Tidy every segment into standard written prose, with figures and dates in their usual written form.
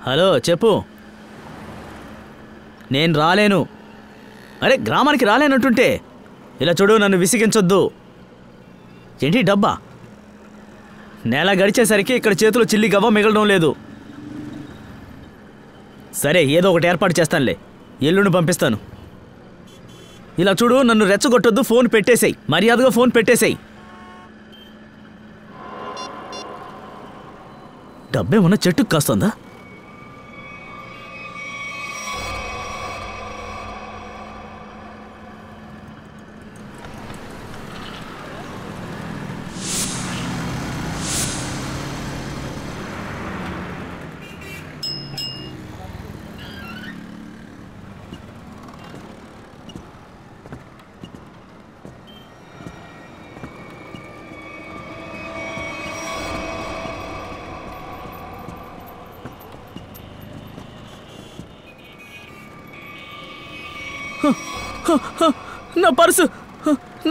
Hello చెప్పు. నేను రాలేను. అరే గ్రామానికి రాలేనంటుంటే ఇలా చూడు, నన్ను విసిగించొద్దు. ఏంటి డబ్బా? నెల గడిచేసరికి ఇక్కడ చేతిలో చిల్లి గవ్వ మిగలడం లేదు. సరే ఏదో ఒకటి ఏర్పాటు చేస్తానులే, ఎల్లుండి పంపిస్తాను. ఇలా చూడు, నన్ను రెచ్చగొట్టొద్దు. ఫోన్ పెట్టేసేయ్, మర్యాదగా ఫోన్ పెట్టేసేయ్. డబ్బేమన్నా చెట్టుకు కాస్తుందా?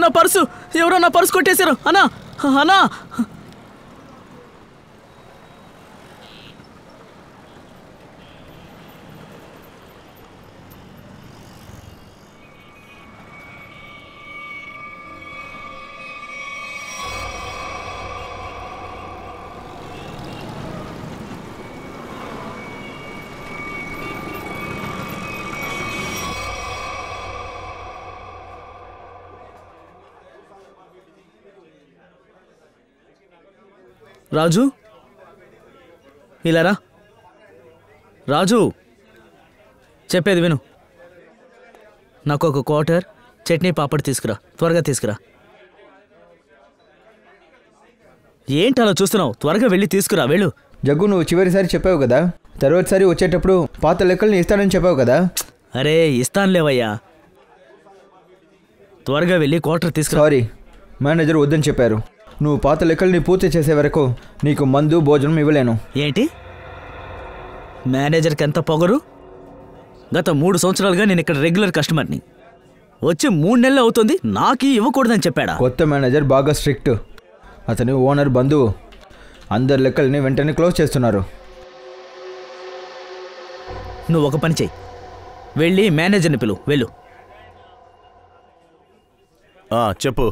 నా పర్సు ఎవరో నా పర్సు కొట్టేశారు. అన్నా అన్నా, రాజు ఇలారా. రాజు చెప్పేది విను. నాకు ఒక క్వార్టర్ చట్నీ పాపడ్ తీసుకురా, త్వరగా తీసుకురా. ఏంటి అలా చూస్తున్నావు? త్వరగా వెళ్ళి తీసుకురా, వెళ్ళు. జగ్గు, నువ్వు చివరిసారి చెప్పావు కదా, తర్వాతసారి వచ్చేటప్పుడు పాత లెక్కల్ని ఇస్తానని చెప్పావు కదా. అరే ఇస్తానులేవయ్యా, త్వరగా వెళ్ళి క్వార్టర్ తీసుకురా. సారీ, మేనేజర్ వద్దని చెప్పారు. నువ్వు పాత లెక్కల్ని పూర్తి చేసే వరకు నీకు మందు భోజనం ఇవ్వలేను. ఏంటి? మేనేజర్కి ఎంత పొగరు? గత 3 సంవత్సరాలుగా నేను ఇక్కడ రెగ్యులర్ కస్టమర్ని. వచ్చి 3 నెలలు అవుతుంది, నాకు ఇవ్వకూడదని చెప్పాడా? కొత్త మేనేజర్ బాగా స్ట్రిక్ట్. అతని ఓనర్ బంధువు. అందరి లెక్కల్ని వెంటనే క్లోజ్ చేస్తున్నారు. నువ్వు ఒక పని చెయ్యి, వెళ్ళి మేనేజర్ని పిలువు, వెళ్ళు. చెప్పు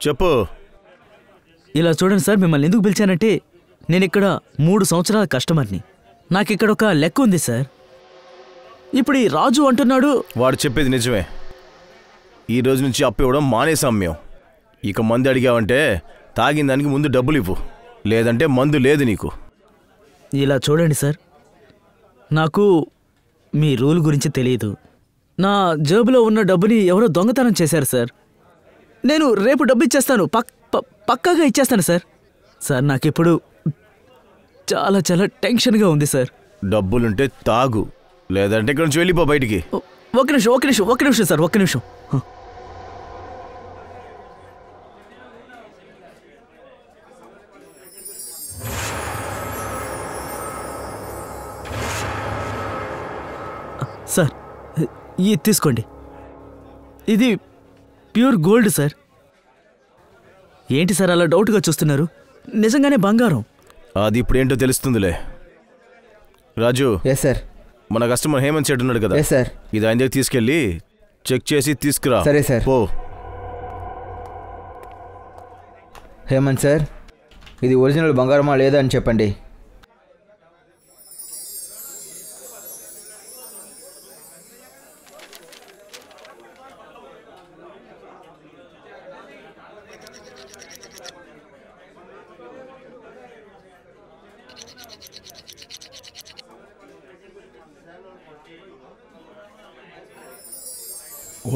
చెప్పు. ఇలా చూడండి సార్, మిమ్మల్ని ఎందుకు పిలిచానంటే నేను ఇక్కడ 3 సంవత్సరాల కస్టమర్ని. నాకు ఇక్కడ ఒక లెక్క ఉంది సార్. ఇప్పుడు ఈ రాజు అంటున్నాడు. వాడు చెప్పేది నిజమే. ఈ రోజు నుంచి అప్పు ఇవ్వడం మానేసాం మేము. ఇక మందు అడిగావంటే తాగిన దానికి ముందు డబ్బులు ఇవ్వు, లేదంటే మందు లేదు నీకు. ఇలా చూడండి సార్, నాకు మీ రూల్ గురించి తెలియదు. నా జేబులో ఉన్న డబ్బుని ఎవరో దొంగతనం చేశారు సార్. నేను రేపు డబ్బు ఇచ్చేస్తాను, పక్కాగా ఇచ్చేస్తాను సార్. సార్ నాకిప్పుడు చాలా చాలా టెన్షన్గా ఉంది సార్. డబ్బులుంటే తాగు, లేదంటే ఇక్కడ నుంచి వెళ్ళిపో బయటికి. ఒక్క నిమిషం సార్, ఒక్క నిమిషం. సార్ ఇది తీసుకోండి, ఇది ప్యూర్ గోల్డ్ సార్. ఏంటి సార్ అలా డౌట్గా చూస్తున్నారు? నిజంగానే బంగారం. అది ఇప్పుడు ఏంటో తెలుస్తుందిలే. రాజు. Yes sir. మన కస్టమర్ హేమంత్ సెట్ ఉన్నాడు కదా. Yes sir. ఇది ఆయన దగ్గర తీసుకెళ్ళి చెక్ చేసి తీసుకురా. సరే సార్. పో. హేమంత్ సార్, ఇది ఒరిజినల్ బంగారమా లేదా అని చెప్పండి.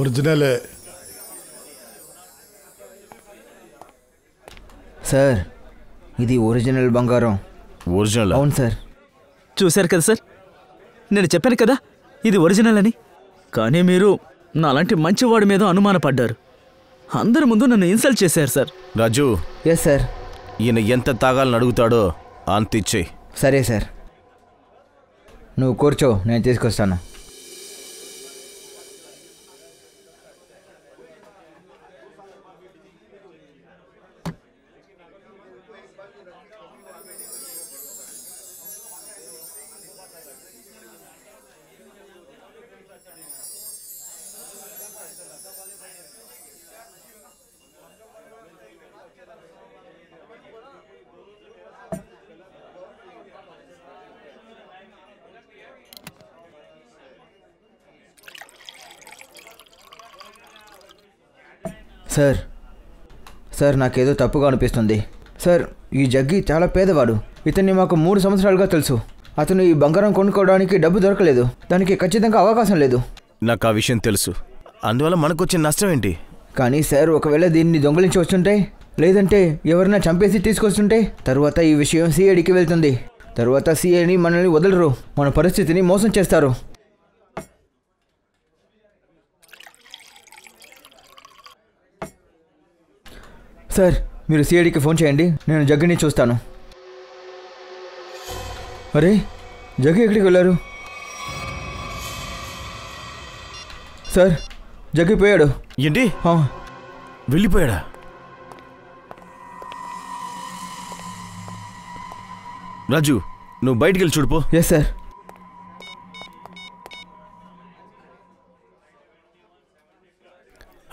ఒరిజినలే సార్, ఇది ఒరిజినల్ బంగారం. ఒరిజినల్? అవును సార్. చూశారు కదా సార్, నేను చెప్పాను కదా ఇది ఒరిజినల్ అని. కానీ మీరు నాలాంటి మంచివాడి మీద అనుమానపడ్డారు. అందరి ముందు నన్ను ఇన్సల్ట్ చేశారు సార్. రాజు. Yes sir. ఈయన ఎంత తాగాలని అడుగుతాడో అంత ఇచ్చేయి. సరే సార్. నువ్వు కూర్చో, నేను తీసుకొస్తాను. సార్ సార్ నాకేదో తప్పుగా అనిపిస్తుంది సార్. ఈ జగ్గి చాలా పేదవాడు. ఇతన్ని మాకు 3 సంవత్సరాలుగా తెలుసు. అతను ఈ బంగారం కొనుక్కోవడానికి డబ్బు దొరకలేదు. దానికి ఖచ్చితంగా అవకాశం లేదు. నాకు ఆ విషయం తెలుసు. అందువల్ల మనకొచ్చే నష్టం ఏంటి? కానీ సార్ ఒకవేళ దీన్ని దొంగలించి వస్తుంటే లేదంటే ఎవరైనా చంపేసి తీసుకొస్తుంటే తర్వాత ఈ విషయం సిఐడికి వెళ్తుంది. తర్వాత సిఐని మనల్ని వదలరు. మన పరిస్థితిని మోసం చేస్తారు. సార్ మీరు సిఐడికి ఫోన్ చేయండి. నేను జగ్గిని చూస్తాను. అరే జగ్గి ఎక్కడికి వెళ్ళారు? సార్ జగ్గి పోయాడు. ఏంటి? వెళ్ళిపోయాడా? రాజు నువ్వు బయటికి వెళ్ళి చూడుపో. Yes sir.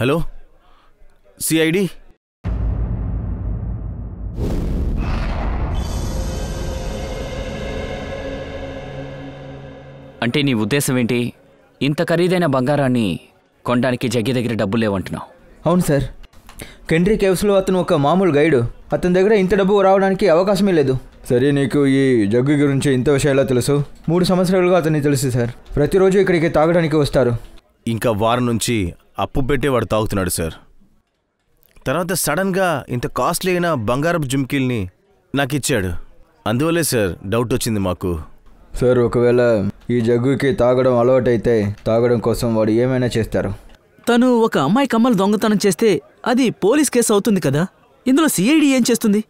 Hello CID. అంటే నీ ఉద్దేశం ఏంటి? ఇంత ఖరీదైన బంగారాన్ని కొనడానికి జగ్గి దగ్గర డబ్బులు లేవంటున్నావు? అవును సార్. కెండ్రీ కేవ్స్లో అతను ఒక మామూలు గైడు. అతని దగ్గర ఇంత డబ్బు రావడానికి అవకాశమే లేదు. సరే నీకు ఈ జగ్గు గురించి ఇంత విషయాలు తెలుసు? 3 సంవత్సరాలుగా అతన్ని తెలుసు సార్. ప్రతిరోజు ఇక్కడికి తాగడానికి వస్తారు. ఇంకా వారం నుంచి అప్పు పెట్టేవాడు తాగుతున్నాడు సార్. తర్వాత సడన్గా ఇంత కాస్ట్లీ అయిన బంగారపు జుమ్కీల్ని నాకు ఇచ్చాడు. అందువల్లే సార్ డౌట్ వచ్చింది మాకు. సార్ ఒకవేళ ఈ జగ్గుకి తాగడం అలవాటైతే తాగడం కోసం వాడు ఏమైనా చేస్తారు. తను ఒక అమ్మాయి కమ్మలు దొంగతనం చేస్తే అది పోలీస్ కేసు అవుతుంది కదా. ఇందులో సిఐడి ఏం చేస్తుంది?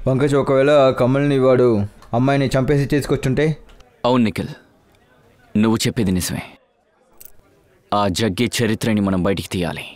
పంకజ్ ఒకవేళ ఆ కమ్మల్ని వాడు అమ్మాయిని చంపేసి తీసుకొచ్చుంటే? అవును నిఖిల్, నువ్వు చెప్పేది నిజమే. ఆ జగ్గి చరిత్రని మనం బయటికి తీయాలి.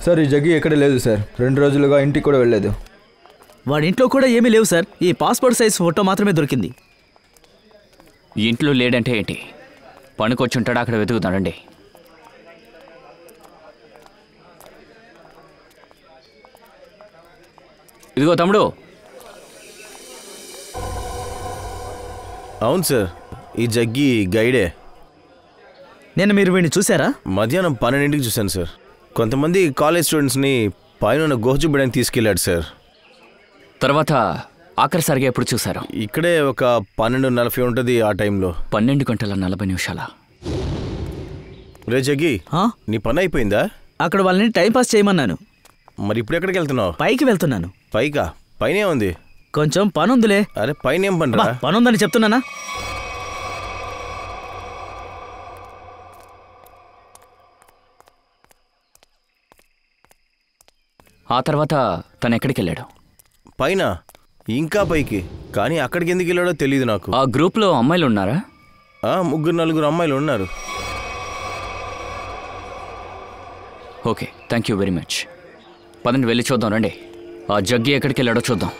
సార్ ఈ జగ్గి ఎక్కడ లేదు సార్. 2 రోజులుగా ఇంటికి కూడా వెళ్ళలేదు. వాడింట్లో కూడా ఏమీ లేవు సార్. ఈ పాస్పోర్ట్ సైజ్ ఫోటో మాత్రమే దొరికింది. ఇంట్లో లేడంటే ఏంటి? పనుకొచ్చుంటాడు, అక్కడ వెతుకుతాడండి. ఇదిగో తమ్ముడు. అవును సార్, ఈ జగ్గి గైడే. నేను మీరు వీడిని చూసారా? మధ్యాహ్నం 12ంటికి చూశాను సార్. కొంతమంది కాలేజ్ స్టూడెంట్స్ని పైన గుహ చూపడానికి తీసుకెళ్ళాడు సార్. తర్వాత ఆఖరిసారిగా ఎప్పుడు చూశారు? ఇక్కడే ఒక 12:40 ఉంటుంది ఆ టైంలో. 12:40. రే జగ్గి, ఆ? నీ పని అయిపోయిందా? అక్కడ వాళ్ళని టైంపాస్ చేయమన్నాను. మరి ఇప్పుడు ఎక్కడికి వెళ్తున్నావు? పైకి వెళ్తున్నాను. పైకా? పైనే ఉంది. కొంచెం పనుందిలే. అరే పైన ఏం పనిరా? పనుందని చెప్తున్నానా? ఆ తర్వాత తను ఎక్కడికి వెళ్ళాడు? పైన, ఇంకా పైకి. కానీ అక్కడికి ఎందుకు వెళ్ళాడో తెలియదు నాకు. ఆ గ్రూప్లో అమ్మాయిలు ఉన్నారా? 3-4 అమ్మాయిలు ఉన్నారు. Okay, thank you very much. పదండి వెళ్ళి చూద్దాం, రండి. ఆ జగ్గి ఎక్కడికి వెళ్ళాడో చూద్దాం.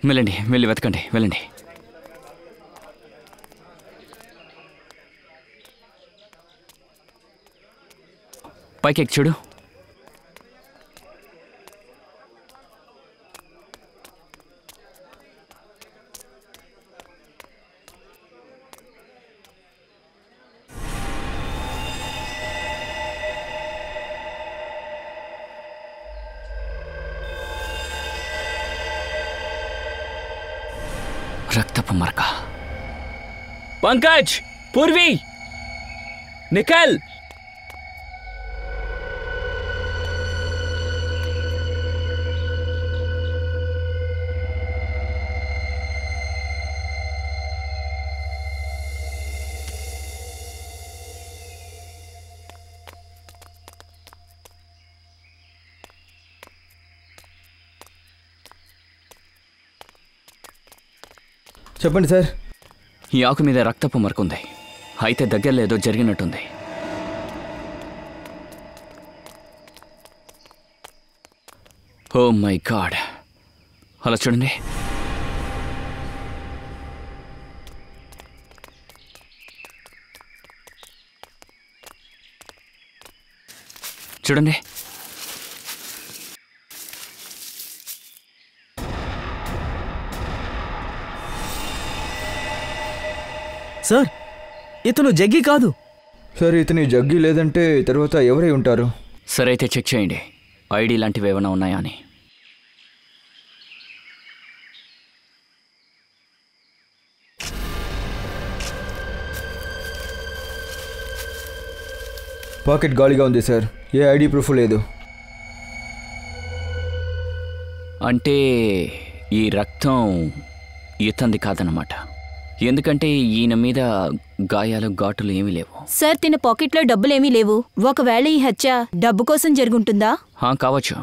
వెళ్ళండి, వెళ్ళి వెతకండి, వెళ్ళండి. పైకి ఎక్కి చూడు. రక్తపు మరక. పంకజ్, పూర్వి, నిఖిల్, చెప్పండి సార్. ఈ ఆకు మీద రక్తపు మరకుంది. అయితే దగ్గరలో ఏదో జరిగినట్టుంది. ఓ మై గాడ్, అలా చూడండి. చూడండి. సార్, ఇతను జగ్గి కాదు. సార్, ఇతని జగ్గి లేదంటే తర్వాత ఎవరై ఉంటారు? సరే, అయితే చెక్ చేయండి ఐడి లాంటివి ఏమైనా ఉన్నాయా అని. పాకెట్ గాలిగా ఉంది సార్. ఏ ఐడి ప్రూఫ్ లేదు. అంటే ఈ రక్తం ఇతంది కాదన్నమాట. ఎందుకంటే ఈయన మీద గాయాలు ఘాటులు ఏమీ లేవు. సార్, తిన పాకెట్లో డబ్బులేమీ లేవు. ఒకవేళ ఈ హత్య డబ్బు కోసం జరుగుంటుందా? కావచ్చు.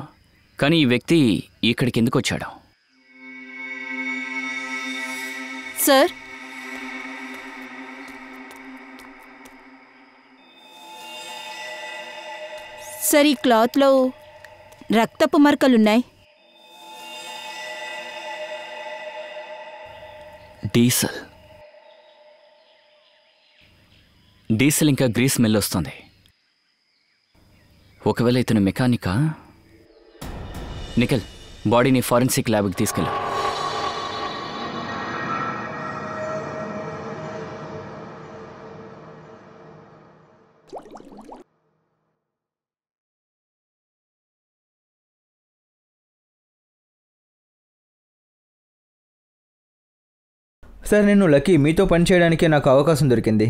కానీ ఈ వ్యక్తి ఇక్కడికి ఎందుకు వచ్చాడు? సార్, సార్, ఈ క్లాత్లో రక్తపు మరకలున్నాయి. డీజిల్ ఇంకా గ్రీస్ స్మెల్ వస్తుంది. ఒకవేళ ఇతను మెకానికా? నిఖిల్, బాడీని ఫారెన్సిక్ ల్యాబ్కి తీసుకెళ్ళు. సార్, నేను లక్కీ. మీతో పనిచేయడానికే నాకు అవకాశం దొరికింది.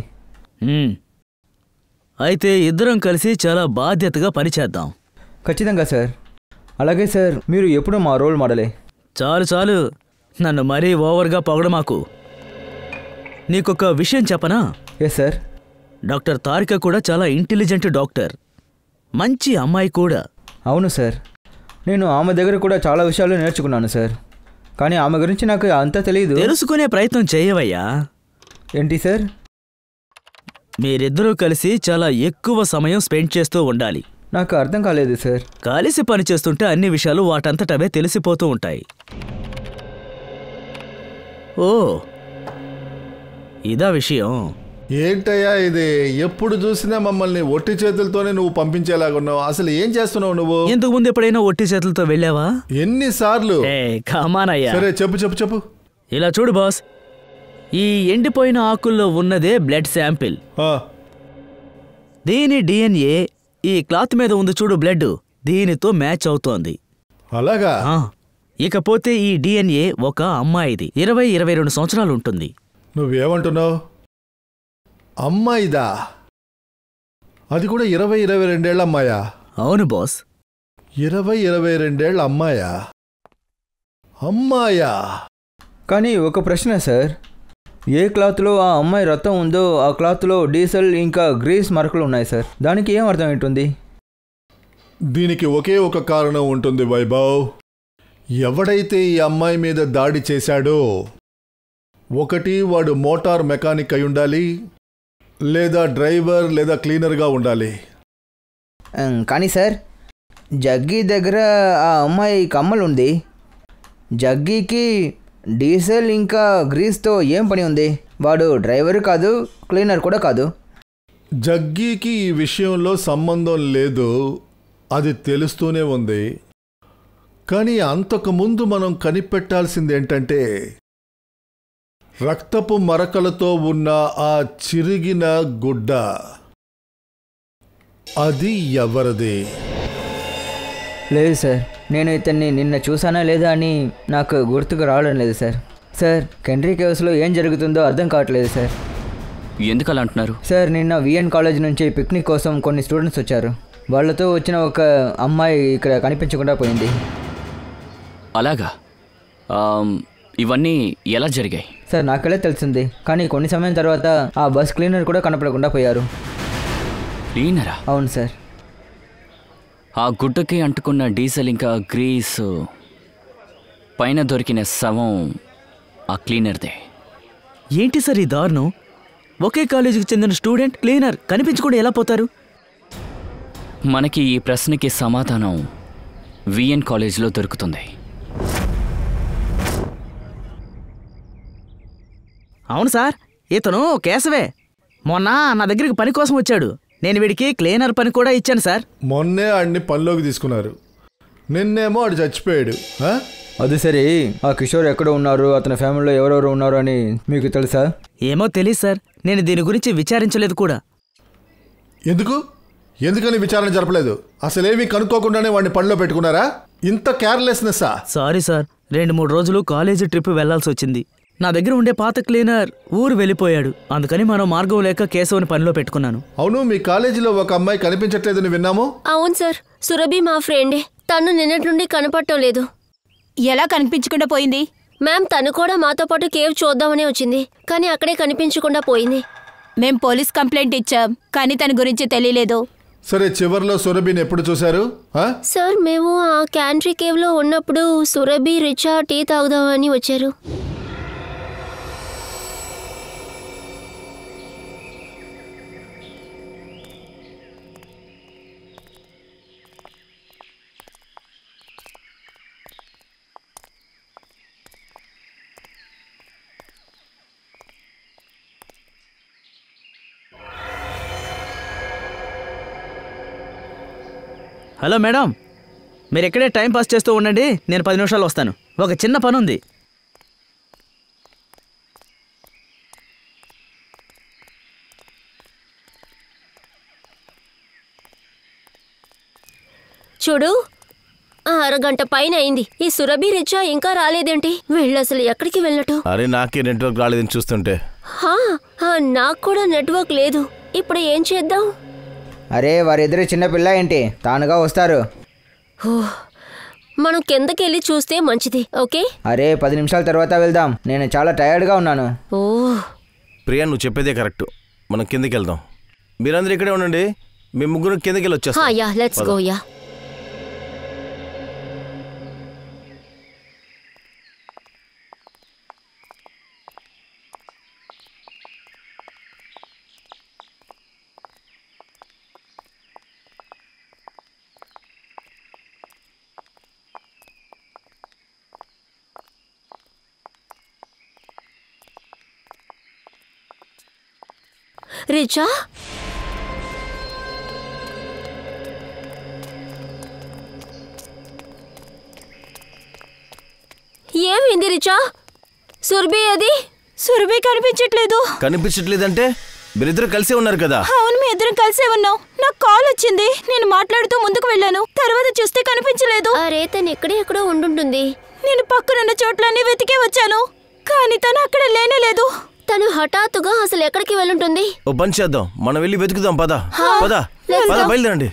అయితే ఇద్దరం కలిసి చాలా బాధ్యతగా పనిచేద్దాం. ఖచ్చితంగా సార్. అలాగే సార్, మీరు ఎప్పుడూ మా రోల్ మోడలే. చాలు, నన్ను మరీ ఓవర్గా పొగడమాకు. నీకొక విషయం చెప్పనా? Yes sir. డాక్టర్ తారిక కూడా చాలా ఇంటెలిజెంట్ డాక్టర్, మంచి అమ్మాయి కూడా. అవును సార్, నేను ఆమె దగ్గర కూడా చాలా విషయాలు నేర్చుకున్నాను సార్. కానీ ఆమె గురించి నాకు అంతా తెలియదు. తెలుసుకునే ప్రయత్నం చేయవయ్యా. ఏంటి సార్? మీరిద్దరూ కలిసి చాలా ఎక్కువ సమయం స్పెండ్ చేస్తూ ఉండాలి. నాకు అర్థం కాలేదు సార్. కలిసి పనిచేస్తుంటే అన్ని విషయాలు వాటంతటవే తెలిసిపోతూ ఉంటాయి. ఓ, ఇదా విషయం. ఏంటయ్యా ఇది? ఎప్పుడు చూసినా మమ్మల్ని ఒట్టి చేతులతోనే నువ్వు పంపించేలాగున్నావు. అసలు ఏం చేస్తున్నావు నువ్వు? ఇంతకు ముందు ఎప్పుడైనా ఒట్టి చేతులతో వెళ్ళావా? ఎన్నిసార్లు? కమానయ్యా. సరే, చెప్పు. ఇలా చూడు బాస్, ఈ ఎండిపోయిన ఆకుల్లో ఉన్నదే బ్లడ్ శాంపిల్. దీని డిఎన్ఏ ఈ క్లాత్ మీద ఉంది చూడు, బ్లడ్, దీనితో మ్యాచ్ అవుతోంది. అలాగా? ఇకపోతే ఈ డిఎన్ఏ ఒక అమ్మాయిది. 20-22 సంవత్సరాలు ఉంటుంది. నువ్వేమంటున్నావు? అమ్మాయిదా? అది కూడా 20-22 ఏళ్ళ అమ్మాయా? అవును బాస్. 20-22 ఏళ్ళ అమ్మాయా? కానీ ఒక ప్రశ్న సార్. ఏ క్లాత్లో ఆ అమ్మాయి రక్తం ఉందో ఆ క్లాత్లో డీజిల్ ఇంకా గ్రీస్ మరకలు ఉన్నాయి సార్. దానికి ఏం అర్థం ఉంటుంది? దీనికి ఒకే ఒక కారణం ఉంటుంది వైభవ్. ఎవడైతే ఈ అమ్మాయి మీద దాడి చేశాడో, ఒకటి వాడు మోటార్ మెకానిక్ అయి ఉండాలి, లేదా డ్రైవర్ లేదా క్లీనర్గా ఉండాలి. కానీ సార్, జగ్గీ దగ్గర ఆ అమ్మాయి కమ్మలు ఉంది. జగ్గీకి డీజిల్ ఇంకా గ్రీస్తో ఏం పని ఉంది? వాడు డ్రైవర్ కాదు, క్లీనర్ కూడా కాదు. జగ్గీకి ఈ విషయంలో సంబంధం లేదు, అది తెలుస్తూనే ఉంది. కానీ అంతకుముందు మనం కనిపెట్టాల్సింది ఏంటంటే, రక్తపు మరకలతో ఉన్న ఆ చిరిగిన గుడ్డ అది ఎవరిది? లేదు సార్, నేను ఇతన్ని నిన్న చూసానా లేదా అని నాకు గుర్తుకు రావడం లేదు సార్. సార్, కెండ్రీ కేవ్స్లో ఏం జరుగుతుందో అర్థం కావట్లేదు సార్. ఎందుకు అలా అంటున్నారు? సార్, నిన్న విఎన్ కాలేజ్ నుంచి పిక్నిక్ కోసం కొన్ని స్టూడెంట్స్ వచ్చారు. వాళ్ళతో వచ్చిన ఒక అమ్మాయి ఇక్కడ కనిపించకుండా పోయింది. అలాగా? ఇవన్నీ ఎలా జరిగాయి? సార్, నాకెలా తెలిసింది. కానీ కొన్ని సమయం తర్వాత ఆ బస్ క్లీనర్ కూడా కనపడకుండా పోయారు. క్లీనరా? అవును సార్. ఆ గుడ్డకి అంటుకున్న డీజిల్ ఇంకా గ్రీస్ పైన దొరికిన శవం ఆ క్లీనర్దే. ఏంటి సార్ ఈ దారుణం? ఒకే కాలేజీకి చెందిన స్టూడెంట్ క్లీనర్ కనిపించకుండా ఎలా పోతారు? మనకి ఈ ప్రశ్నకి సమాధానం విఎన్ కాలేజ్లో దొరుకుతుంది. అవును సార్, ఇతను కేశవే. మొన్న నా దగ్గరికి పని కోసం వచ్చాడు. నేను వీడికి క్లీనర్ పని కూడా ఇచ్చాను సార్. మొన్నే ఆడిని పనిలోకి తీసుకున్నారు, నిన్నేమో ఆడు చచ్చిపోయాడు. అది సరే, ఆ కిషోర్ ఎక్కడ ఉన్నారు, అతని ఫ్యామిలీలో ఎవరెవరు ఉన్నారు అని మీకు తెలుసా? ఏమో తెలియదు సార్, నేను దీని గురించి విచారించలేదు కూడా. ఎందుకని విచారణ జరపలేదు? అసలేమీ కనుక్కోకుండానే వాడిని పనిలో పెట్టుకున్నారా? ఇంత కేర్లెస్నెస్సా? సారీ సార్, 2-3 రోజులు కాలేజీ ట్రిప్ వెళ్లాల్సి వచ్చింది. నా దగ్గర ఉండే పాత క్లీనర్ ఊరు వెళ్ళిపోయాడు. అందుకని మనం మార్గం లేక కేశవుని పనిలో పెట్టుకున్నాను. అవును, మీ కాలేజీలో ఒక అమ్మాయి కనిపించట్లేదని విన్నాము. అవును సార్, సురభి మా ఫ్రెండే. తను నిన్నటి నుండి కనపడటం లేదు. ఎలా కనిపించకుండా పోయింది? మ్యామ్, తను కూడా మాతో పాటు కేవ్ చూద్దామని వచ్చింది, కానీ అక్కడే కనిపించకుండా పోయింది. మేం పోలీస్ కంప్లైంట్ ఇచ్చాం, కానీ తన గురించి తెలియలేదు. సరే, చివర్లో సురభిని ఎప్పుడు చూశారు? సార్, మేము ఆ క్యాంట్రీ కేవ్లో ఉన్నప్పుడు సురభి, రిచా టీ తాగుదామని వచ్చారు. హలో మేడం, మీరు ఎక్కడే టైం పాస్ చేస్తూ ఉండండి, నేను 10 నిమిషాలు వస్తాను. ఒక చిన్న పని ఉంది. చూడు, అరగంట పైన అయింది. ఈ సురభి, రిచా ఇంకా రాలేదేంటి? వీళ్ళు అసలు ఎక్కడికి వెళ్ళటం? అరే, నాకే నెట్వర్క్ రాలేదని చూస్తుంటే. నాకు కూడా నెట్వర్క్ లేదు. ఇప్పుడు ఏం చేద్దాం? అరే, వారిద్దరు చిన్నపిల్ల ఏంటి, తానుగా వస్తారు. మనం కిందకెళ్ళి చూస్తే మంచిది. ఓకే, అరే 10 నిమిషాల తర్వాత వెళ్దాం, నేను చాలా టైర్డ్గా ఉన్నాను. ప్రియా, నువ్వు చెప్పేదే కరెక్ట్. మనం కిందకి వెళ్దాం. మీరందరూ ఇక్కడే ఉండండి, మేము ముగ్గురు కిందకి వెళ్ళి వచ్చేస్తాం. Yeah, let's go. Yeah, Richa, ఏమైంది రిచా? సురభి అది? సురభి కనిపించట్లేదు. కనిపించట్లేదంటే మీరిద్దరు కలిసే ఉన్నారు కదా? అవును, మీ ఇద్దరం కలిసే ఉన్నాం. నాకు కాల్ వచ్చింది, నేను మాట్లాడుతూ ముందుకు వెళ్ళాను. తర్వాత చూస్తే కనిపించలేదు. అరే, తను ఎక్కడో ఉండుంటుంది. నేను పక్కనున్న చోట్లన్నీ వెతికే వచ్చాను, కానీ తను అక్కడ లేనేలేదు. తను హఠాత్తుగా అసలు ఎక్కడికి వెళ్ళుంటుంది? ఓ పని చేద్దాం, మనం వెళ్ళి వెతుకుదాం. పద బయలుదేరండి.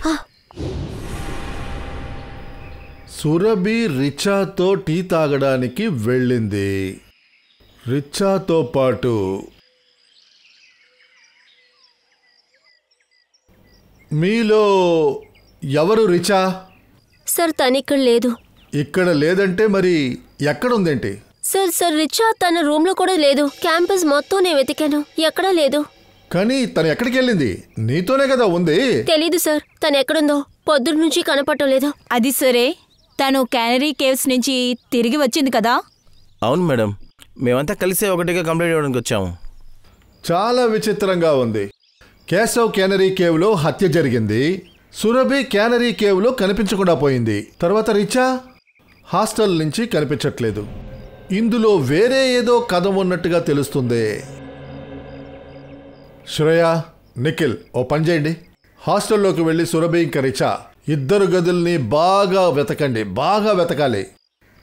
సురభి రిచాతో టీ తాగడానికి వెళ్ళింది. రిచాతో పాటు మీలో ఎవరు రిచా? సార్, తనిక్కడ లేదు. ఇక్కడ లేదంటే మరి ఎక్కడుందేంటి? సార్, రిచా తన రూమ్ లో కూడా లేదు. క్యాంపస్ మొత్తం నేను వెతికాను, ఎక్కడా లేదు. కానీ తను ఎక్కడికి వెళ్ళింది? నీతోనే కదా ఉంది. తెలీదు సార్, తను ఎక్కడుందో. పొద్దున్న నుంచి కనపడటం లేదు. అది సరే, తను క్యానరీ కేవ్స్ నుంచి తిరిగి వచ్చింది కదా? అవును మేడం, మేమంతా కలిసే ఒకటిగా కంప్లైంట్ ఇవ్వడానికి వచ్చాము. చాలా విచిత్రంగా ఉంది. కేశవ్ క్యానరీ కేవ్లో హత్య జరిగింది. సురభి క్యానరీ కేవ్లో కనిపించకుండా పోయింది. తర్వాత రిచా హాస్టల్ నుంచి కనిపించట్లేదు. ఇందులో వేరే ఏదో కథ ఉన్నట్టుగా తెలుస్తుంది. శ్రేయ, నిఖిల్, ఓ పని చేయండి. హాస్టల్లోకి వెళ్ళి సురభి ఇంకా రిచా ఇద్దరు గదుల్ని బాగా వెతకండి. బాగా వెతకాలి.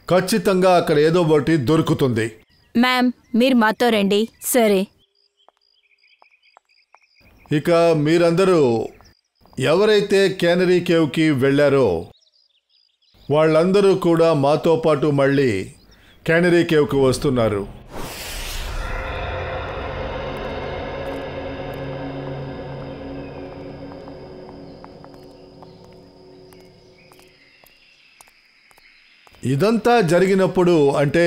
ఖచ్చితంగా అక్కడ ఏదో ఒకటి దొరుకుతుంది. మ్యామ్, మీరు మాతో రండి. సరే. ఇక మీరందరూ ఎవరైతే క్యానరీ కేవ్కి వెళ్ళారో వాళ్ళందరూ కూడా మాతో పాటు మళ్ళీ క్యానరీ కేవ్కి వస్తున్నారు. ఇదంతా జరిగినప్పుడు, అంటే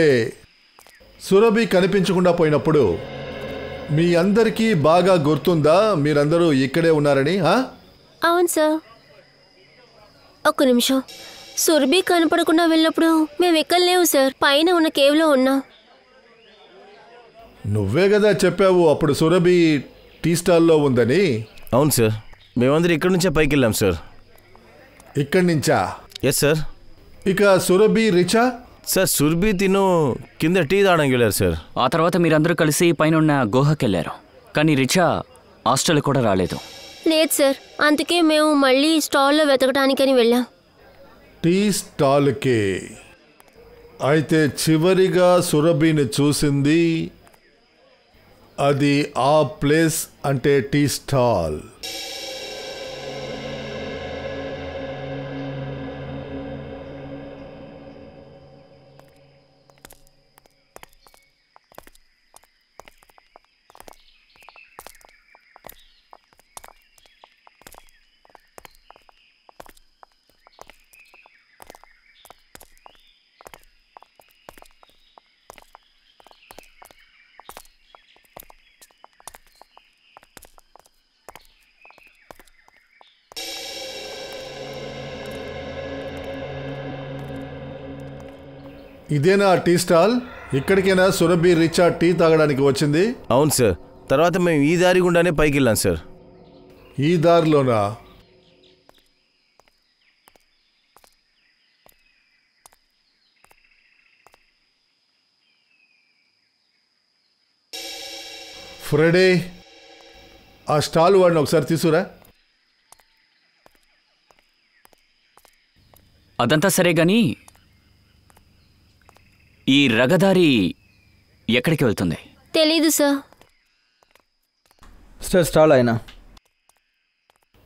సురభి కనిపించకుండా పోయినప్పుడు మీ అందరికీ బాగా గుర్తుందా మీరందరూ ఇక్కడే ఉన్నారని? అవును సార్. ఒక్క నిమిషం. సురభి కనపడకుండా వెళ్ళినప్పుడు మేము ఎక్కడ లేవు సార్, పైన ఉన్న కేవ్లో ఉన్నాం. నువ్వే కదా చెప్పావు అప్పుడు సురభి టీ స్టాల్లో ఉందని. అవును సార్, మేమందరం ఇక్కడి నుంచే పైకి వెళ్ళాం సార్. ఇక్కడి నుంచా? Yes sir. ఇక సురభి, రిచా? సార్ సురభి తిను కింద టీ తాగడానికి వెళ్ళారు సార్. ఆ తర్వాత మీరందరూ కలిసి పైన ఉన్న గుహకెళ్ళారు, కానీ రిచా హాస్టల్ కూడా రాలేదు. లేదు సార్, అందుకే మేము మళ్ళీ స్టాల్లో వెతకడానికని వెళ్ళాం. టీ స్టాల్కి. అయితే చివరిగా సురభిని చూసింది అది ఆ ప్లేస్ అంటే టీ స్టాల్. ఇదేనా టీ స్టాల్? ఇక్కడికైనా సురభి, రిచా టీ తాగడానికి వచ్చింది? అవును సార్. తర్వాత మేము ఈ దారి గుండానే పైకి వెళ్ళాం సార్. ఈ దారిలోనా? ఫ్రెడీ, ఆ స్టాల్ వాడిని ఒకసారి తీసుకురా. అదంతా సరే గాని ఈ రగదారి ఎక్కడికి వెళ్తుంది? తెలీదు సార్. స్టాల్ అయినా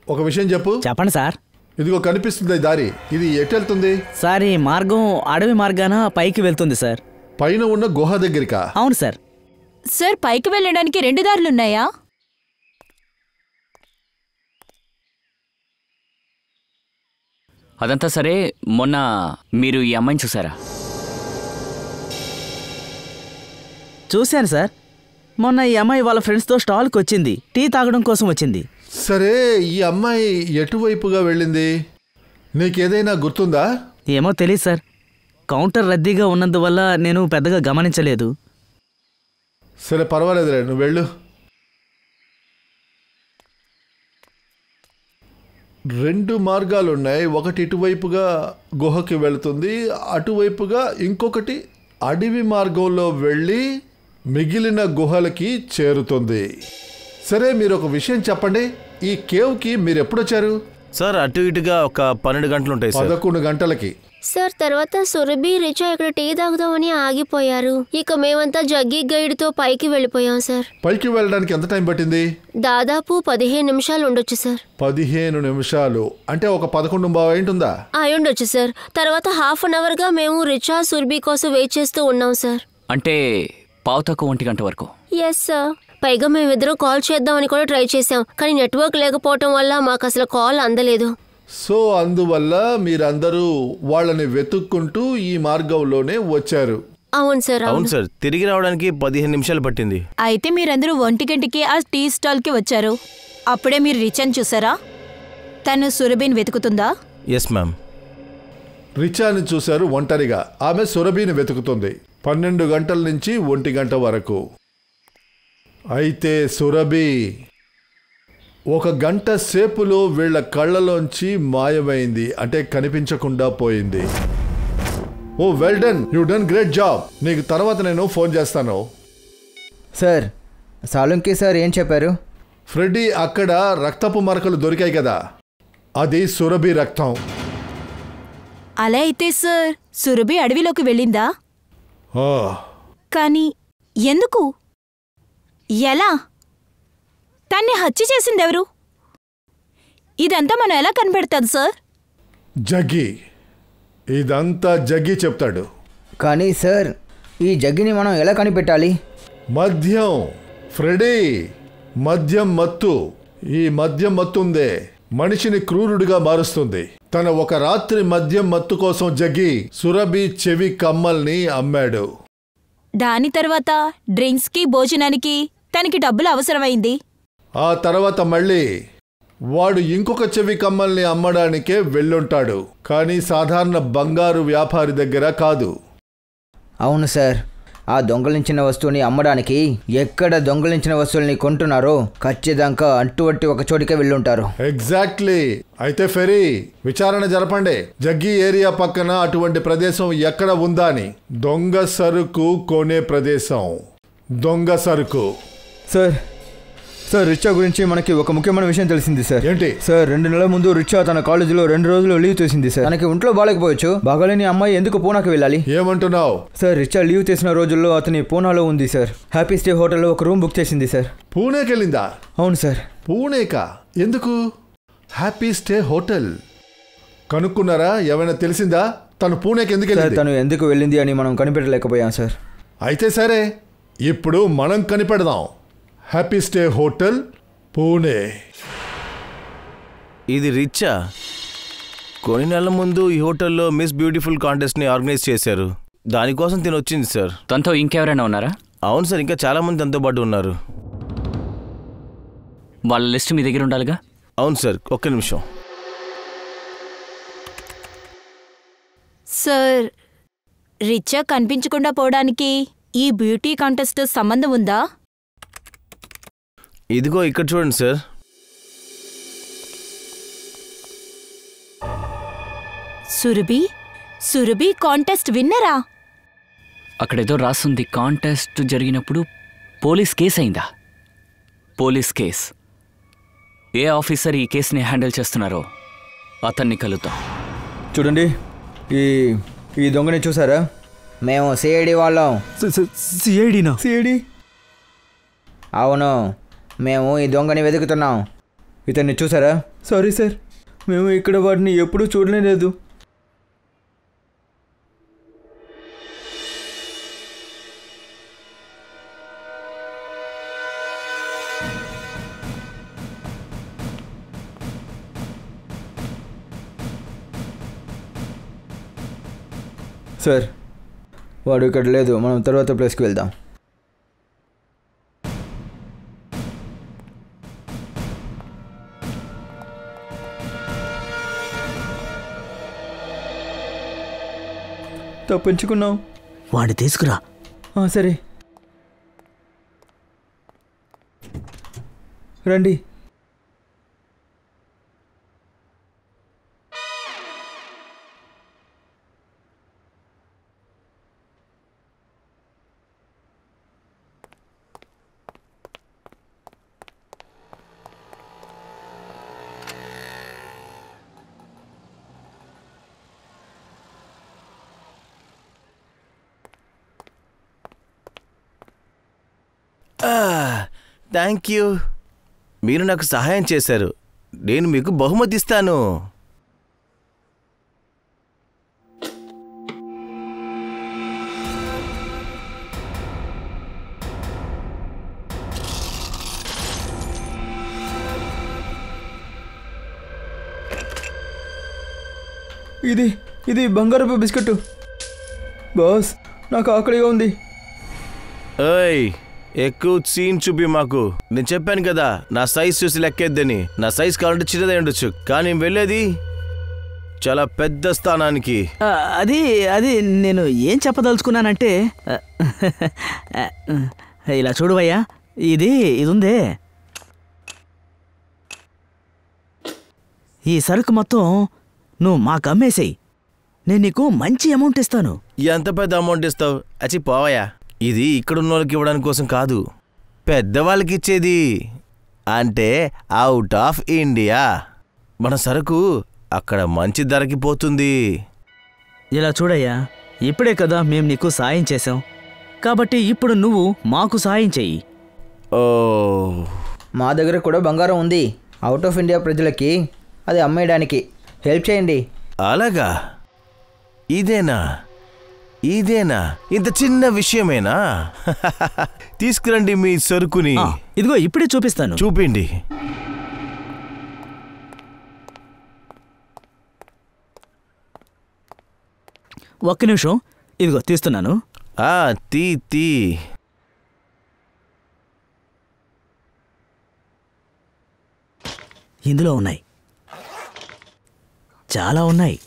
ఒక విషయం చెప్పు. చెప్పండి సార్. ఇదిగో కనిపిస్తుంది దారి, ఇది ఎటు వెళ్తుంది? సార్ ఈ మార్గం అడవి మార్గాన పైకి వెళ్తుంది సార్. పైన ఉన్న గుహ దగ్గరికా? అవును సార్. సార్ పైకి వెళ్ళడానికి 2 దారులున్నాయా? అదంతా సరే, మొన్న మీరు ఈ అమ్మాయిని చూసారా? చూశాను సార్. మొన్న ఈ అమ్మాయి వాళ్ళ ఫ్రెండ్స్తో స్టాల్కి వచ్చింది, టీ తాగడం కోసం వచ్చింది. సరే, ఈ అమ్మాయి ఎటువైపుగా వెళ్ళింది? నీకేదైనా గుర్తుందా? ఏమో తెలియదు సార్. కౌంటర్ రద్దీగా ఉన్నందువల్ల నేను పెద్దగా గమనించలేదు. సరే పర్వాలేదులే, నువ్వు వెళ్ళు. 2 మార్గాలున్నాయి. ఒకటి ఇటువైపుగా గుహకి వెళుతుంది, అటువైపుగా ఇంకొకటి అడవి మార్గంలో వెళ్ళి మిగిలిన గుహలకి చేరుతుంది. సరే, మీరు ఒక విషయం చెప్పండి, ఈ కేవ్కి మీరు ఎప్పుడొచ్చారు? సార్ అటు ఇటుగా ఒక 12 గంటలు ఉంటాయి సార్. 11 గంటలకి. సార్ తర్వాత సురభి, రిచా ఇక్కడ టీ తాగుదామని ఆగిపోయారు. ఇక మేమంతా జగ్గి గైడ్తో పైకి వెళ్ళిపోయాం సార్. పైకి వెళ్ళడానికి ఎంత టైం పట్టింది? దాదాపు 15 నిమిషాలు ఉండొచ్చు సార్. 15 నిమిషాలు అంటే ఒక 11:15 అయింటుందా? ఉండొచ్చు సార్. తర్వాత ½ అన్ అవర్గా మేము రిచా, సురభి కోసం వెయిట్ చేస్తూ ఉన్నాం సార్. అంటే పావుతక్కువ 1 గంట వరకు. Yes sir. పైగా మేమిద్దరం కాల్ చేద్దామని కూడా ట్రై చేసాం, కానీ నెట్వర్క్ లేకపోవటం వల్ల మాకు అసలు కాల్ అందలేదు. సో అందువల్ల మీరందరూ వాళ్ళని వెతుక్కుంటూ ఈ మార్గంలోనే వచ్చారు. అవును సార్. అవును సార్, తిరిగి రావడానికి 15 నిమిషాలు పట్టింది. అయితే మీరందరూ 1 గంటకి ఆ టీ స్టాల్కి వచ్చారు. అప్పుడే మీరు రిచాని చూసారా? తను సురభిని వెతుకుతుందా? Yes ma'am. రిచాని చూశారు ఒంటరిగా. ఆమె సురభిని వెతుకుతుంది 12 గంటల నుంచి 1 గంట వరకు. అయితే సురభి 1 గంట సేపులో వీళ్ళ కళ్ళలోంచి మాయమైంది, అంటే కనిపించకుండా పోయింది. Oh well done, you done great job. నీకు తర్వాత నేను ఫోన్ చేస్తాను. సార్, సాలుంకి సార్ ఏం చెప్పారు? ఫ్రెడ్డీ, అక్కడ రక్తపు మరకలు దొరికాయి కదా, అది సురభి రక్తం. అలా అయితే సార్ సురభి అడవిలోకి వెళ్ళిందా? కానీ ఎందుకు? ఎలా? తన్ని హత్య చేసిందెవరు? ఇదంతా మనం ఎలా కనిపెడతాది సార్? జగ్గి. ఇదంతా జగ్గి చెప్తాడు. కానీ సార్, ఈ జగ్గిని మనం ఎలా కనిపెట్టాలి? మద్యం ఫ్రెడీ, మద్యం మత్తు. ఈ మద్యం మత్తుందే మనిషిని క్రూరుడిగా మారుస్తుంది. తన 1 రాత్రి మద్యం మత్తు కోసం జగ్గి సురభి చెవి కమ్మల్ని అమ్మాడు. దాని తర్వాత డ్రింక్స్కి, భోజనానికి తనకి డబ్బులు అవసరమైంది. ఆ తర్వాత మళ్ళీ వాడు ఇంకొక చెవి కమ్మల్ని అమ్మడానికే వెళ్ళుంటాడు, కానీ సాధారణ బంగారు వ్యాపారి దగ్గర కాదు. అవును సార్, ఆ దొంగలించిన వస్తువుని అమ్మడానికి ఎక్కడ దొంగలించిన వస్తువుల్ని కొంటున్నారో ఖచ్చితంగా అటువంటి ఒక చోటికే వెళ్ళుంటారు. ఎగ్జాక్ట్లీ. అయితే ఫెరీ విచారణ జరపండి. జగ్గి ఏరియా పక్కన అటువంటి ప్రదేశం ఎక్కడ ఉందా అని. దొంగ సరుకు కొనే ప్రదేశం. దొంగ సరుకు. సార్ సార్ రిచా గురించి మనకి ఒక ముఖ్యమైన విషయం తెలిసింది సార్. ఏంటి సార్? 2 నెలల ముందు రిచా తన కాలేజీలో 2 రోజులు లీవ్ తీసింది సార్. తనకి ఒంట్లో బాగాలేకపోవచ్చు. బాగాలేని అమ్మాయి ఎందుకు పూనాకి వెళ్ళాలి? ఏమంటున్నావు? సార్ రిచా లీవ్ తీసిన రోజుల్లో అతని పూనాలో ఉంది సార్. హ్యాపీ స్టే హోటల్లో ఒక రూమ్ బుక్ చేసింది సార్. పూణేకి వెళ్ళిందా? అవును సార్. పూణేకా? ఎందుకు? హ్యాపీ స్టే హోటల్ కనుక్కున్నారా? ఏమైనా తెలిసిందా? తను పూణేకి ఎందుకు సార్ వెళ్ళింది? తను ఎందుకు వెళ్ళింది అని మనం కనిపెట్టలేకపోయాం సార్. అయితే సరే, ఇప్పుడు మనం కనిపెడదాం. Happy stay hotel, Pune. ఇది రిచ్చా? కొన్ని నెలల ముందు ఈ హోటల్లో మిస్ బ్యూటిఫుల్ కాంటెస్ట్ని ఆర్గనైజ్ చేశారు. దానికోసం తిని వచ్చింది సార్. తనతో ఇంకెవరైనా ఉన్నారా? అవును సార్, ఇంకా చాలామంది తనతో పాటు ఉన్నారు. వాళ్ళ లిస్ట్ మీ దగ్గర ఉండాలిగా? అవును సార్, ఒక్క నిమిషం. సార్, రిచా కనిపించకుండా పోవడానికి ఈ బ్యూటీ కాంటెస్ట్ సంబంధం ఉందా? ఇదిగో ఇక్కడ చూడండి సార్. సురభి కాంటెస్ట్ విన్నరా? అక్కడేదో రాస్తుంది, కాంటెస్ట్ జరిగినప్పుడు పోలీస్ కేసు అయిందా? Police case. ఏ ఆఫీసర్ ఈ కేసుని హ్యాండిల్ చేస్తున్నారో అతన్ని కలుద్దాం. చూడండి, ఈ దొంగని చూసారా? మేము సిఐడి వాళ్ళం. సిఐడినా? సిఐడి? అవును, మేము ఈ దొంగని వెతుకుతున్నాం. ఇతన్ని చూసారా? సారీ సార్, మేము ఇక్కడ వాటిని ఎప్పుడూ చూడలేదు. సార్, వాడు ఇక్కడ లేదు. మనం తర్వాత ప్లేస్కి వెళ్దాం. తప్పించుకున్నాం. వాడిని తీసుకురా. సరే రండి. Thank you. మీరు నాకు సహాయం చేశారు. నేను మీకు బహుమతి ఇస్తాను. ఇది బంగారపు బిస్కెట్. బాస్, నాకు ఆకలిగా ఉంది. ఏయ్, ఎక్కువ సీన్ చూపి మాకు. నేను చెప్పాను కదా, నా సైజ్ చూసి లెక్కేద్దని. నా సైజ్ కావాలంటే చిన్నదే ఉండొచ్చు, కానీ వెళ్ళేది చాలా పెద్ద స్థానానికి. అది నేను ఏం చెప్పదలుచుకున్నానంటే, ఇలా చూడువయ్యా, ఇది ఉందే, ఈ సరుకు మొత్తం నువ్వు మాకు అమ్మేసేయి. నేను నీకు మంచి అమౌంట్ ఇస్తాను. ఎంత పెద్ద అమౌంట్ ఇస్తావు? అచ్చి పోవయ్యా. ఇది ఇక్కడున్న వాళ్ళకి ఇవ్వడానికి కోసం కాదు, పెద్దవాళ్ళకి ఇచ్చేది. అంటే అవుట్ ఆఫ్ ఇండియా. మన సరుకు అక్కడ మంచి ధరకి పోతుంది. ఇలా చూడయ్యా, ఇప్పుడే కదా మేము నీకు సాయం చేశాం, కాబట్టి ఇప్పుడు నువ్వు మాకు సాయం చెయ్యి. ఓ, మా దగ్గర కూడా బంగారం ఉంది. అవుట్ ఆఫ్ ఇండియా ప్రజలకి అది అమ్మేయడానికి హెల్ప్ చేయండి. అలాగా? ఇదేనా ఇంత చిన్న విషయమేనా? తీసుకురండి మీ సరుకుని. ఇదిగో ఇప్పుడే చూపిస్తాను. చూపిండి. ఒక్క నిమిషం, ఇదిగో తీస్తున్నాను. తీ ఇందులో ఉన్నాయి, చాలా ఉన్నాయి.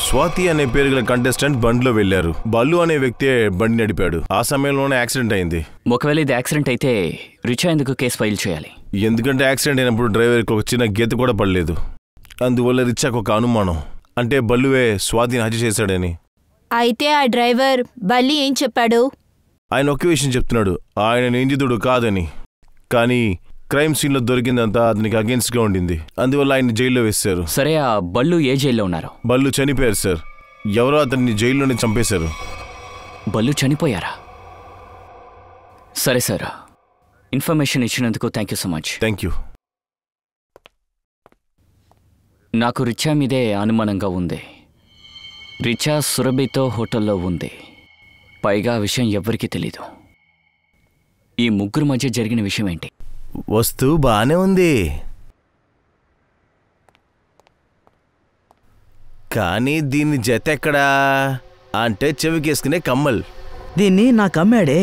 స్వాతి అనే పేరు గల కంటెస్టెంట్ బండిలో వెళ్లారు. బల్లు అనే వ్యక్తి బండి నడిపాడు. ఆ సమయంలోనే యాక్సిడెంట్ అయింది. ఒకవేళ ఇది యాక్సిడెంట్ అయితే రిచా ఎందుకు కేసు ఫైల్ చేయాలి? ఎందుకంటే యాక్సిడెంట్ అయినప్పుడు డ్రైవర్కి ఒక చిన్న గీత కూడా పడలేదు. అందువల్ల రిచాకు ఒక అనుమానం, అంటే బల్లువే స్వాతిని హత్య చేశాడని. అయితే ఆ డ్రైవర్ బల్లి ఏం చెప్పాడు? ఆయన ఒకే విషయం చెప్తున్నాడు, ఆయన నిందితుడు కాదని. కానీ క్రైమ్ సీన్లో దొరికిందంతా అతనికి అగేన్స్ట్గా ఉండింది. అందువల్ల ఆయన జైల్లో వేశారు. సరే, ఆ బల్లు ఏ జైల్లో ఉన్నారు? బల్లు చనిపోయారు సార్. ఎవరో అతన్ని జైల్లోనే చంపేశారు. బల్లు చనిపోయారా? సరే సార్, ఇన్ఫర్మేషన్ ఇచ్చినందుకు thank you so much. Thank you. నాకు రిచా మీదే అనుమానంగా ఉంది. రిచా సురభితో హోటల్లో ఉంది. పైగా ఆ విషయం ఎవ్వరికీ తెలీదు. ఈ ముగ్గురు మధ్య జరిగిన విషయం ఏంటి? వస్తువు బానే ఉంది, కానీ దీని జత ఎక్కడా అంటే చెవికేసుకునే కమ్మల్. దీన్ని నాకు అమ్మాడే,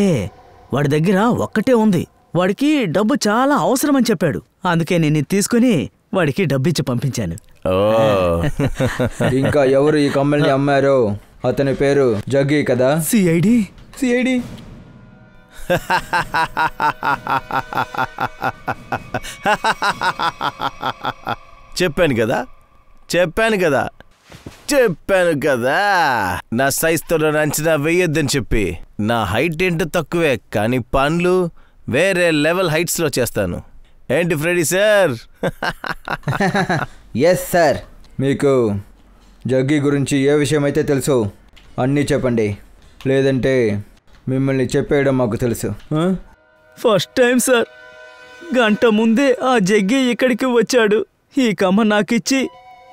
వాడి దగ్గర ఒక్కటే ఉంది. వాడికి డబ్బు చాలా అవసరమని చెప్పాడు. అందుకే నేను ఇది తీసుకుని వాడికి డబ్బిచ్చి పంపించాను. ఓ ఇంకా ఎవరు ఈ కమ్మల్ని అమ్మారో అతని పేరు జగ్గి కదా? సిఐడి. చెప్పాను కదా నా సైజుతో అంచనా వేయొద్దని చెప్పి. నా హైట్ ఏంటో తక్కువే, కానీ పనులు వేరే లెవెల్ హైట్స్లో చేస్తాను. ఏంటి ఫ్రెడీ సార్? Yes sir. మీకు జగ్గి గురించి ఏ విషయం అయితే తెలుసో అన్నీ చెప్పండి, లేదంటే మిమ్మల్ని చెప్పేయడం మాకు తెలుసు. First time sir. గంట ముందే ఆ జగ్గి ఇక్కడికి వచ్చాడు. ఈ కమ్మ నాకిచ్చి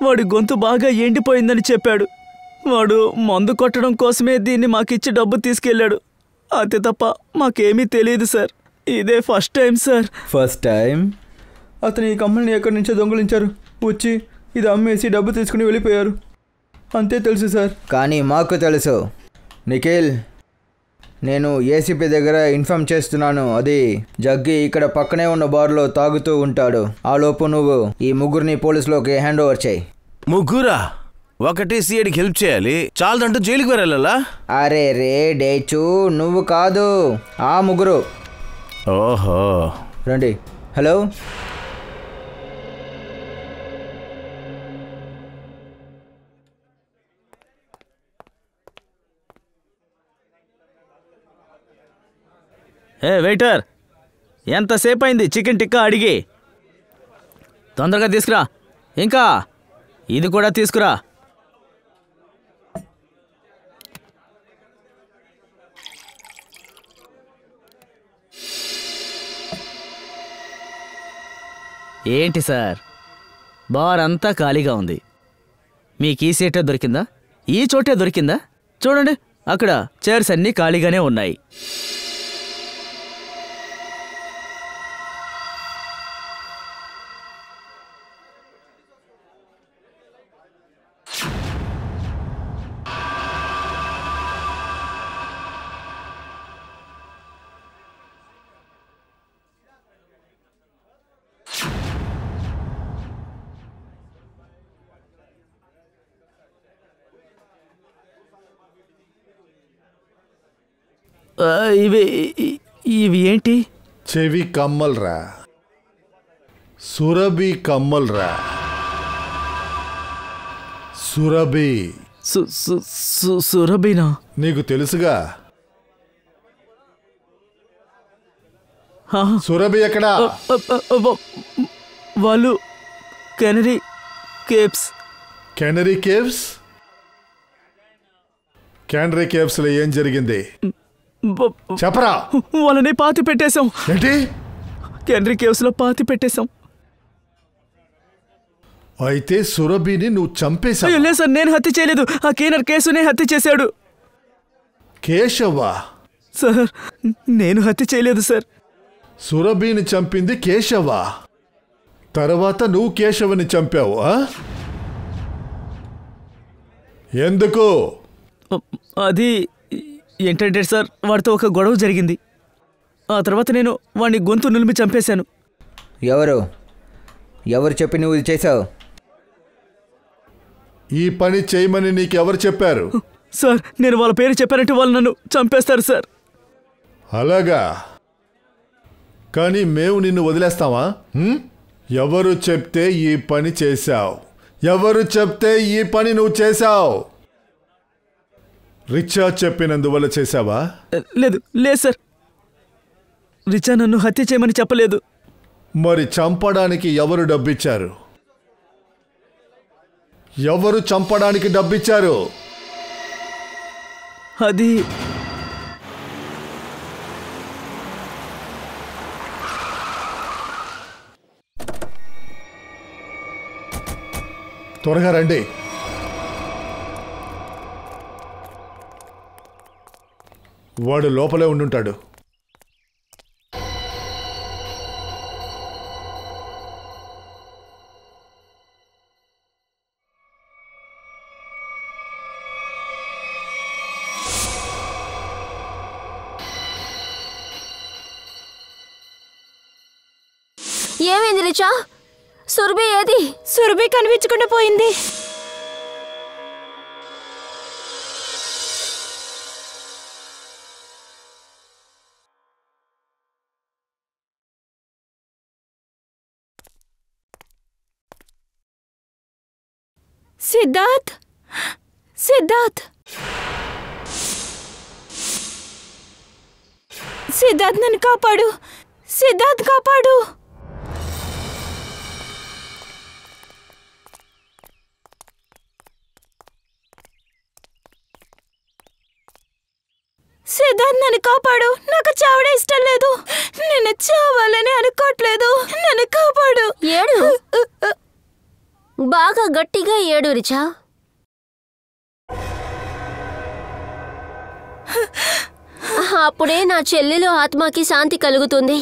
వాడి గొంతు బాగా ఎండిపోయిందని చెప్పాడు. వాడు మందు కొట్టడం కోసమే దీన్ని మాకిచ్చి డబ్బు తీసుకెళ్ళాడు. అంతే తప్ప మాకేమీ తెలియదు సార్. ఇదే first time sir. First time? అతను ఈ కమ్మల్ని ఎక్కడి నుంచో దొంగలించారు, వచ్చి ఇది అమ్మేసి డబ్బు తీసుకుని వెళ్ళిపోయారు. అంతే తెలుసు సార్. కానీ మాకు తెలుసు నిఖిల్. నేను ఏసీపీ దగ్గర ఇన్ఫార్మ్ చేస్తున్నాను. అది జగ్గి ఇక్కడ పక్కనే ఉన్న బార్లో తాగుతూ ఉంటాడు. ఆ లోపు నువ్వు ఈ ముగ్గురిని పోలీసులోకి హ్యాండ్ ఓవర్ చేయి. ముగ్గురా? ఒకటి సిఐడికి హెల్ప్ చేయాలి, చాలదంటూ జైలుకి వెళ్ళాలా? అరే రే డేచు, నువ్వు కాదు, ఆ ముగ్గురు. ఓహో, రండి. హలో, వెయిటర్, ఎంతసేపు అయింది చికెన్ టిక్కా అడిగి? తొందరగా తీసుకురా. ఇంకా ఇది కూడా తీసుకురా. ఏంటి సార్, బార్ అంతా ఖాళీగా ఉంది. మీకు ఈ సీటే దొరికిందా? ఈ చోటే దొరికిందా? చూడండి, అక్కడ చైర్స్ అన్నీ ఖాళీగానే ఉన్నాయి. ఇవి ఏంటి? చెవి కమ్మల్రా, సురభి కమ్మల్రా. సురభి. సురభినా? నీకు తెలుసుగా. సురభి ఎక్కడా? వాళ్ళు canary caves. Canary caves? Canary caves లో ఏం జరిగింది చెప్పరా? వాళ్ళని పాతి పెట్టేశాం. ఏంటి? కెనరీ కేవ్స్ లో పాతి పెట్టేశాం. అయితే సురభిని నువ్వు చంపేశావు? లేదు సార్, నేను హత్య చేయలేదు. ఆ కేనర్ కేసునే హత్య చేశాడు. కేశవ? సార్, నేను హత్య చేయలేదు సార్. సురభిని చంపింది కేశవ, తర్వాత నువ్వు కేశవని చంపావు. ఎందుకు? అది ఏంటంటే సార్, వాడితో ఒక గొడవ జరిగింది. ఆ తర్వాత నేను వాడిని గొంతు నులిమి చంపేశాను. ఎవరు చెప్పి నువ్వు ఇది చేశావు? ఈ పని చేయమని నీకెవరు చెప్పారు? సార్, నేను వాళ్ళ పేరు చెప్పానంటే వాళ్ళు నన్ను చంపేస్తారు సార్. అలాగా? కానీ మేము నిన్ను వదిలేస్తావా? ఎవరు చెప్తే ఈ పని చేశావు? ఎవరు చెప్తే ఈ పని నువ్వు చేశావు? రిచా చెప్పినందువల్ల చేశావా? లేదు సార్, రిచా నన్ను హత్య చేయమని చెప్పలేదు. మరి చంపడానికి ఎవరు డబ్బిచ్చారు? ఎవరు చంపడానికి డబ్బిచ్చారు? అది త్వరగా రండి. వాడు లోపలే ఉండుంటాడు. ఏమైంది రిచా? సురభి ఏది? సురభి కనిపించకుండా పోయింది. సిద్ధార్థ్, సిద్ధార్థ్, సిద్ధార్థ్ నన్ను కాపాడు. సిద్ధార్థ్ కాపాడు. సిద్ధార్థ్ నన్ను కాపాడు. నాకు చావడం ఇష్టం లేదు. నేను చావాలని అనుకోవట్లేదు. నన్ను కాపాడు. ఏడు, బాగా గట్టిగా ఏడు రిచా. అప్పుడే నా చెల్లెలు ఆత్మకి శాంతి కలుగుతుంది.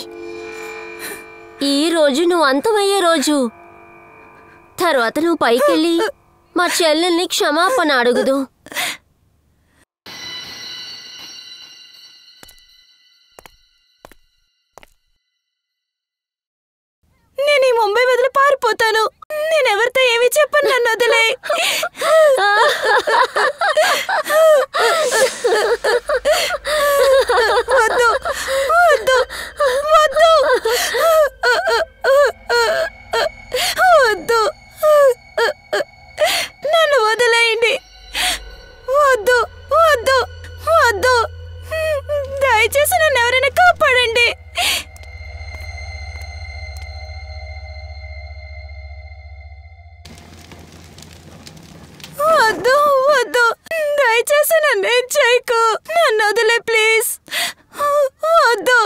ఈ రోజు నువ్వు అంతమయ్యే రోజు. తర్వాత నువ్వు పైకెళ్ళి మా చెల్లెల్ని క్షమాపణ అడుగుదు. నేను ఈ ముంబై వదిలి పారిపోతాను. నేనెవరితో ఏమి చెప్పను. నన్ను వదిలే. వద్దు, వద్దు, వద్దు, వద్దు, నన్ను వదిలేయండి. వద్దు, వద్దు, వద్దు, దయచేసి నన్ను ఎవరైనా కాపాడండి. వద్దు, వద్దు, దయచేసి నన్ను ఏం చేయకు. నన్ను వదిలే ప్లీజ్. వద్దు.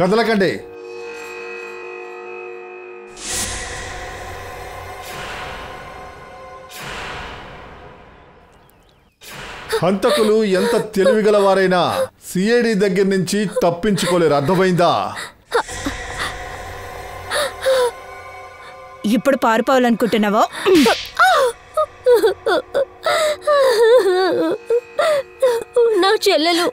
కదలకండి. హంతకులు ఎంత తెలివిగలవారైనా సిఐడి దగ్గర నుంచి తప్పించుకోలేరు. అర్థమైందా? ఇప్పుడు పారిపోవాలనుకుంటున్నావా? నా చెల్లెలు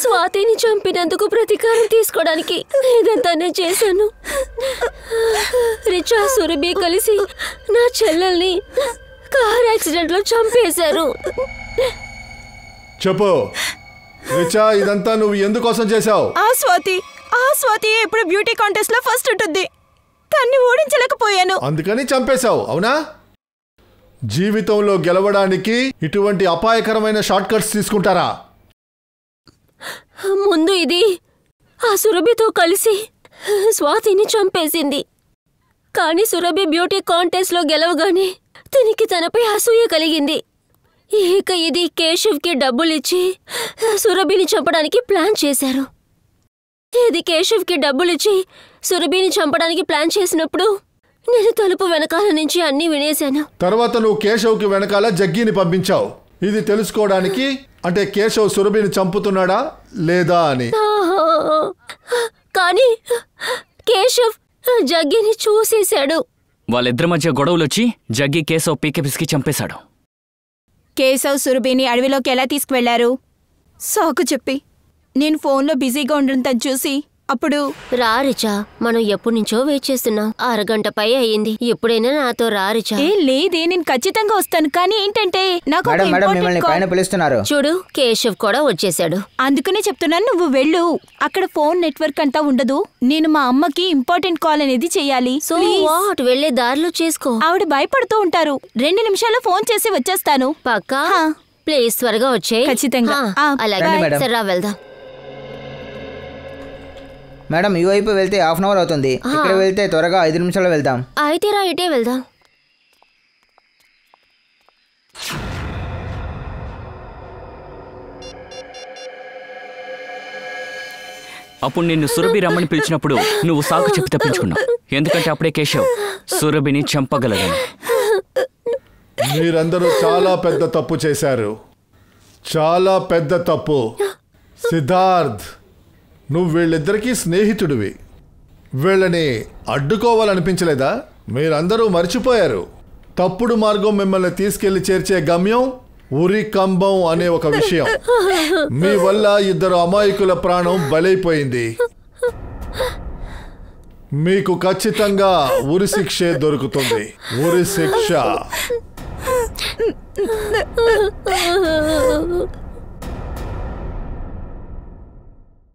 స్వాతిని చంపినందుకు ప్రతీకారం తీసుకోవడానికి ఇదంతా నేను చేశాను. రిచా, సురభి కలిసి నా చెల్లెల్ని కార్ యాక్సిడెంట్ లో చంపేశారు. చెప్పు రిచా, ఇదంతా నువ్వు ఎందుకోసం చేశావు? ఆ స్వాతి ఎప్పుడు బ్యూటీ కాంటెస్ట్ లో ఫస్ట్ ఉంటుంది. దాన్ని ఓడించలేకపోయాను. అందుకని చంపేశావు, అవునా? జీవితంలో గెలవడానికి ఇటువంటి అపాయకరమైన షార్ట్ కట్స్ తీసుకుంటారా? ముందు ఇది ఆ సురభితో కలిసి స్వాతిని చంపేసింది. కానీ సురభి బ్యూటీ కాంటెస్ట్లో గెలవగానే దీనికి తనపై అసూయ కలిగింది. ఇక ఇది కేశవ్కి డబ్బులిచ్చి సురభిని చంపడానికి ప్లాన్ చేశారు. ఇది కేశవ్కి డబ్బులిచ్చి సురభిని చంపడానికి ప్లాన్ చేసినప్పుడు నేను తలుపు వెనకాల నుంచి అన్నీ వినేశాను. తర్వాత నువ్వు కేశవ్కి వెనకాల జగ్గిని పంపించావు. ఇది తెలుసుకోవడానికి, అంటే కేశవ్ సురభిని చంపుతున్నాడా లేదా అని. కానీ కేశవ్ జగ్గిని చూసేశాడు. వాళ్ళిద్దరి మధ్య గొడవలొచ్చి జగ్గి కేశవ్ పీకే పిసికి చంపేశాడు. కేశవ్ సురభిని అడవిలోకి ఎలా తీసుకువెళ్లారు? సాకు చెప్పి నేను ఫోన్లో బిజీగా ఉండడం చూసి అప్పుడు రా రిచా, మనం ఎప్పటి నుంచో వెయిట్ చేస్తున్నాం. అరగంట పై అయ్యింది. ఎప్పుడైనా నాతో రా రిచా. లేదే, నేను ఖచ్చితంగా వస్తాను. కానీ ఏంటంటే నాకు ఒక important call. పిలుస్తున్నారు. చూడు, కేశవ్ కూడా వచ్చేసాడు. అందుకనే చెప్తున్నాను, నువ్వు వెళ్ళు. అక్కడ ఫోన్ నెట్వర్క్ అంతా ఉండదు. నేను మా అమ్మకి ఇంపార్టెంట్ కాల్ అనేది చెయ్యాలి. సో వాట్, వెళ్లే దారిలో చేసుకో. ఆవిడ భయపడుతూ ఉంటారు. 2 నిమిషాల్లో ఫోన్ చేసి వచ్చేస్తాను. పక్కా? ప్లీజ్ త్వరగా వచ్చే. ఖచ్చితంగా. అలాగే, సరే వెళ్దాం. మేడం, ఈ వైపు వెళ్తే హాఫ్ అన్ అవర్ అవుతుంది. ఇక్కడ వెళ్తే త్వరగా 5 నిమిషాల్లో వెళ్దాం. అయితే రా, ఇటే వెళ్దాం. అప్పుడు నిన్ను సురభి రమ్మని పిలిచినప్పుడు నువ్వు సాకు చెప్పి తప్పించుకున్నావు. ఎందుకంటే అప్పుడే కేశవ్ సురభిని చంపగలడని. మీరందరూ చాలా పెద్ద తప్పు చేశారు, చాలా పెద్ద తప్పు. సిద్ధార్థ్, నువ్వు వీళ్ళిద్దరికీ స్నేహితుడివి. వీళ్ళని అడ్డుకోవాలనిపించలేదా? మీరందరూ మర్చిపోయారు. తప్పుడు మార్గం మిమ్మల్ని తీసుకెళ్లి చేర్చే గమ్యం ఉరి కంబం అనే ఒక విషయం. మీ వల్ల 2 అమాయకుల ప్రాణం బలైపోయింది. మీకు ఖచ్చితంగా ఉరి శిక్షే దొరుకుతుంది. ఉరి శిక్ష.